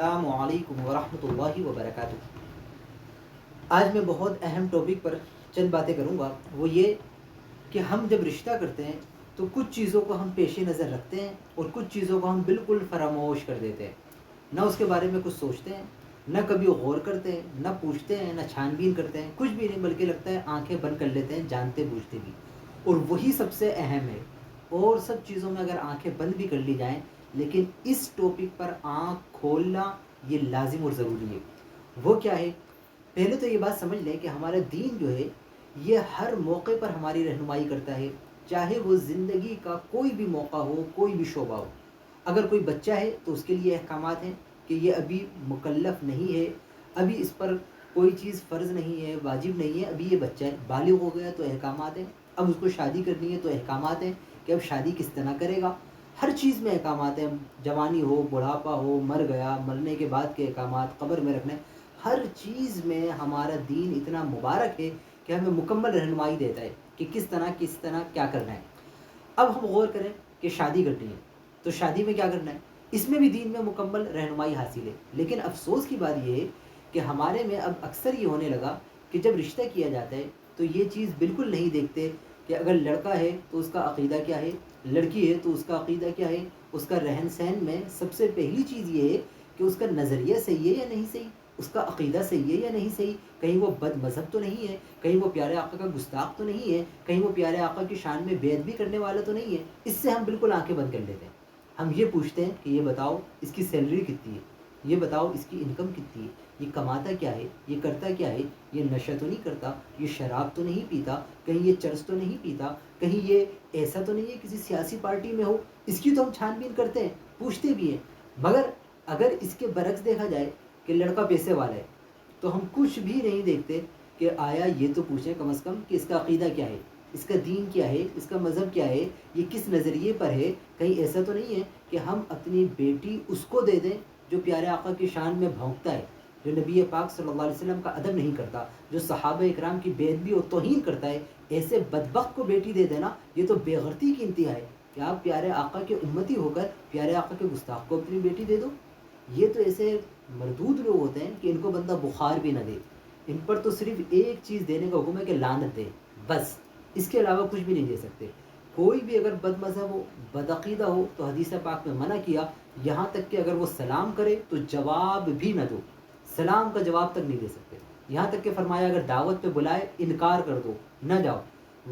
السلام علیکم ورحمۃ اللہ وبرکاتہ۔ آج میں بہت اہم ٹاپک پر چند باتیں کروں گا، وہ یہ کہ ہم جب رشتہ کرتے ہیں تو کچھ چیزوں کو ہم پیش نظر رکھتے ہیں اور کچھ چیزوں کو ہم بالکل فراموش کر دیتے ہیں، نہ اس کے بارے میں کچھ سوچتے ہیں، نہ کبھی غور کرتے ہیں، نہ پوچھتے ہیں، نہ چھان بین کرتے ہیں، کچھ بھی نہیں، بلکہ لگتا ہے آنکھیں بند کر لیتے ہیں جانتے بوجھتے بھی۔ اور وہی سب سے اہم ہے، اور سب چیزوں میں اگر آنکھیں بند بھی کر لی جائیں لیکن اس ٹاپک پر آنکھ کھولنا یہ لازم اور ضروری ہے۔ وہ کیا ہے؟ پہلے تو یہ بات سمجھ لیں کہ ہمارا دین جو ہے یہ ہر موقع پر ہماری رہنمائی کرتا ہے، چاہے وہ زندگی کا کوئی بھی موقع ہو، کوئی بھی شعبہ ہو۔ اگر کوئی بچہ ہے تو اس کے لیے احکامات ہیں کہ یہ ابھی مکلف نہیں ہے، ابھی اس پر کوئی چیز فرض نہیں ہے، واجب نہیں ہے، ابھی یہ بچہ ہے، بالغ ہو گیا تو احکامات ہیں۔ اب اس کو شادی کرنی ہے تو احکامات ہیں کہ اب شادی کس طرح کرے گا، ہر چیز میں احکامات ہیں، جوانی ہو، بڑھاپا ہو، مر گیا، مرنے کے بعد کے احکامات، قبر میں رکھنے، ہر چیز میں ہمارا دین اتنا مبارک ہے کہ ہمیں مکمل رہنمائی دیتا ہے کہ کس طرح کیا کرنا ہے۔ اب ہم غور کریں کہ شادی کرنی ہے تو شادی میں کیا کرنا ہے، اس میں بھی دین میں مکمل رہنمائی حاصل ہے۔ لیکن افسوس کی بات یہ ہے کہ ہمارے میں اب اکثر یہ ہونے لگا کہ جب رشتہ کیا جاتا ہے تو یہ چیز بالکل نہیں دیکھتے کہ اگر لڑکا ہے تو اس کا عقیدہ کیا ہے، لڑکی ہے تو اس کا عقیدہ کیا ہے، اس کا رہن سہن میں سب سے پہلی چیز یہ ہے کہ اس کا نظریہ صحیح ہے یا نہیں صحیح، اس کا عقیدہ صحیح ہے یا نہیں صحیح، کہیں وہ بد مذہب تو نہیں ہے، کہیں وہ پیارے آقا کا گستاخ تو نہیں ہے، کہیں وہ پیارے آقا کی شان میں بے ادبی کرنے والا تو نہیں ہے۔ اس سے ہم بالکل آنکھیں بند کر لیتے ہیں۔ ہم یہ پوچھتے ہیں کہ یہ بتاؤ اس کی سیلری کتنی ہے، یہ بتاؤ اس کی انکم کتنی ہے، یہ کماتا کیا ہے، یہ کرتا کیا ہے، یہ نشہ تو نہیں کرتا، یہ شراب تو نہیں پیتا، کہیں یہ چرس تو نہیں پیتا، کہیں یہ ایسا تو نہیں ہے کسی سیاسی پارٹی میں ہو۔ اس کی تو ہم چھان بین کرتے ہیں، پوچھتے بھی ہیں۔ مگر اگر اس کے برعکس دیکھا جائے کہ لڑکا پیسے والا ہے تو ہم کچھ بھی نہیں دیکھتے کہ آیا یہ تو پوچھیں کم از کم کہ اس کا عقیدہ کیا ہے، اس کا دین کیا ہے، اس کا مذہب کیا ہے، یہ کس نظریے پر ہے۔ کہیں ایسا تو نہیں ہے کہ ہم اپنی بیٹی اس کو دے دیں جو پیارے آقا کی شان میں بھونکتا ہے، جو نبی پاک صلی اللہ علیہ وسلم کا ادب نہیں کرتا، جو صحابہ اکرام کی بے ادبی اور توہین کرتا ہے، ایسے بدبخت کو بیٹی دے دینا یہ تو بے غیرتی کی انتہا ہے کہ آپ پیارے آقا کے امتی ہو کر پیارے آقا کے گستاخ کو اپنی بیٹی دے دو۔ یہ تو ایسے مردود لوگ ہوتے ہیں کہ ان کو بندہ بخار بھی نہ دے، ان پر تو صرف ایک چیز دینے کا حکم ہے کہ لعنت دے، بس، اس کے علاوہ کچھ بھی نہیں دے سکتے۔ کوئی بھی اگر بد مذہب ہو، بد عقیدہ ہو تو حدیث پاک میں منع کیا، یہاں تک کہ اگر وہ سلام کرے تو جواب بھی نہ دو، سلام کا جواب تک نہیں دے سکتے۔ یہاں تک کہ فرمایا اگر دعوت پہ بلائے انکار کر دو، نہ جاؤ۔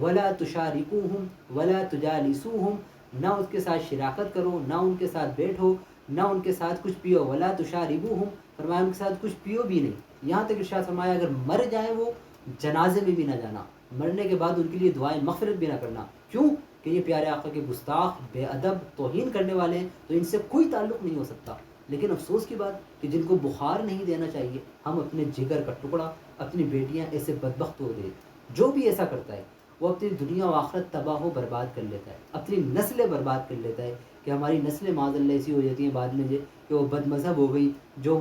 ولا تشارکوہم ولا تجالسوہم، نہ اس کے ساتھ شراکت کرو، نہ ان کے ساتھ بیٹھو، نہ ان کے ساتھ کچھ پیو۔ ولا تشاربوہم، فرمایا ان کے ساتھ کچھ پیو بھی نہیں۔ یہاں تک ارشاد فرمایا اگر مر جائیں وہ، جنازے میں بھی نہ جانا، مرنے کے بعد ان کے لیے دعائیں مغفرت بھی نہ کرنا۔ کیوں کہ یہ پیارے آقا کے گستاخ، بے ادب، توہین کرنے والے ہیں، تو ان سے کوئی تعلق نہیں ہو سکتا۔ لیکن افسوس کی بات کہ جن کو بخار نہیں دینا چاہیے، ہم اپنے جگر کا ٹکڑا، اپنی بیٹیاں ایسے بدبخت ہو دے۔ جو بھی ایسا کرتا ہے وہ اپنی دنیا و آخرت تباہ و برباد کر لیتا ہے، اپنی نسلیں برباد کر لیتا ہے کہ ہماری نسلیں معاذ اللہ ایسی ہو جاتی ہیں بعد میں کہ وہ بد مذہب ہو گئی، جو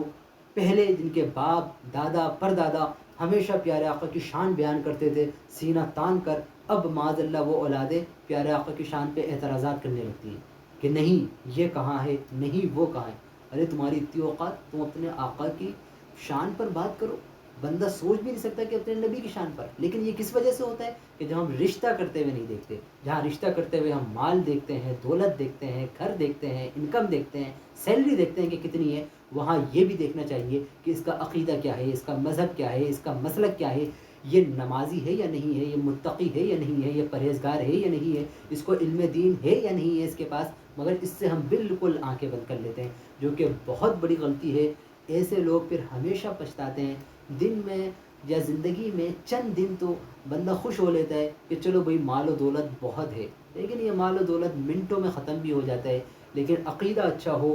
پہلے جن کے باپ دادا پردادا ہمیشہ پیارے آقا کی شان بیان کرتے تھے سینہ تان کر، اب معاذ اللہ وہ اولادیں پیارے آقا کی شان پہ اعتراضات کرنے لگتی ہیں کہ نہیں یہ کہاں ہے، نہیں وہ کہاں ہے۔ ارے تمہاری اتنی اوقات، تم اپنے آقا کی شان پر بات کرو۔ بندہ سوچ بھی نہیں سکتا کہ اپنے نبی کی شان پر، لیکن یہ کس وجہ سے ہوتا ہے کہ جب ہم رشتہ کرتے ہوئے نہیں دیکھتے، جہاں رشتہ کرتے ہوئے ہم مال دیکھتے ہیں، دولت دیکھتے ہیں، گھر دیکھتے ہیں، انکم دیکھتے ہیں، سیلری دیکھتے ہیں کہ کتنی ہے، وہاں یہ بھی دیکھنا چاہیے کہ اس کا عقیدہ کیا ہے، اس کا مذہب کیا ہے، اس کا مسلک کیا ہے، یہ نمازی ہے یا نہیں ہے، یہ متقی ہے یا نہیں ہے، یہ پرہیزگار ہے یا نہیں ہے، اس کو علم دین ہے یا نہیں ہے اس کے پاس۔ مگر اس سے ہم بالکل آنکھیں بند کر لیتے ہیں، جو کہ بہت بڑی غلطی ہے۔ ایسے لوگ پھر ہمیشہ پچھتاتے ہیں۔ دن میں یا زندگی میں چند دن تو بندہ خوش ہو لیتا ہے کہ چلو بھئی مال و دولت بہت ہے، لیکن یہ مال و دولت منٹوں میں ختم بھی ہو جاتا ہے۔ لیکن عقیدہ اچھا ہو،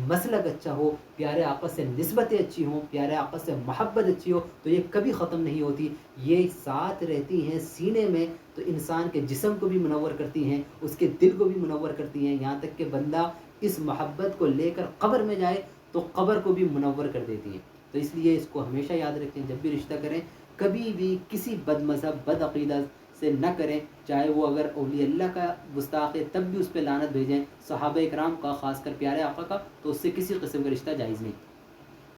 مسلک اچھا ہو، پیارے آقا سے نسبتیں اچھی ہوں، پیارے آقا سے محبت اچھی ہو تو یہ کبھی ختم نہیں ہوتی، یہ ساتھ رہتی ہیں سینے میں، تو انسان کے جسم کو بھی منور کرتی ہیں، اس کے دل کو بھی منور کرتی ہیں، یہاں تک کہ بندہ اس محبت کو لے کر قبر میں جائے تو قبر کو بھی منور کر دیتی ہیں۔ تو اس لیے اس کو ہمیشہ یاد رکھیں، جب بھی رشتہ کریں کبھی بھی کسی بد مذہب بد عقیدہ سے نہ کریں، چاہے وہ اگر اولیاء اللہ کا گستاخ ہے تب بھی اس پہ لعنت بھیجیں، صحابہ اکرام کا خاص کر پیارے آقا کا تو اس سے کسی قسم کا رشتہ جائز نہیں۔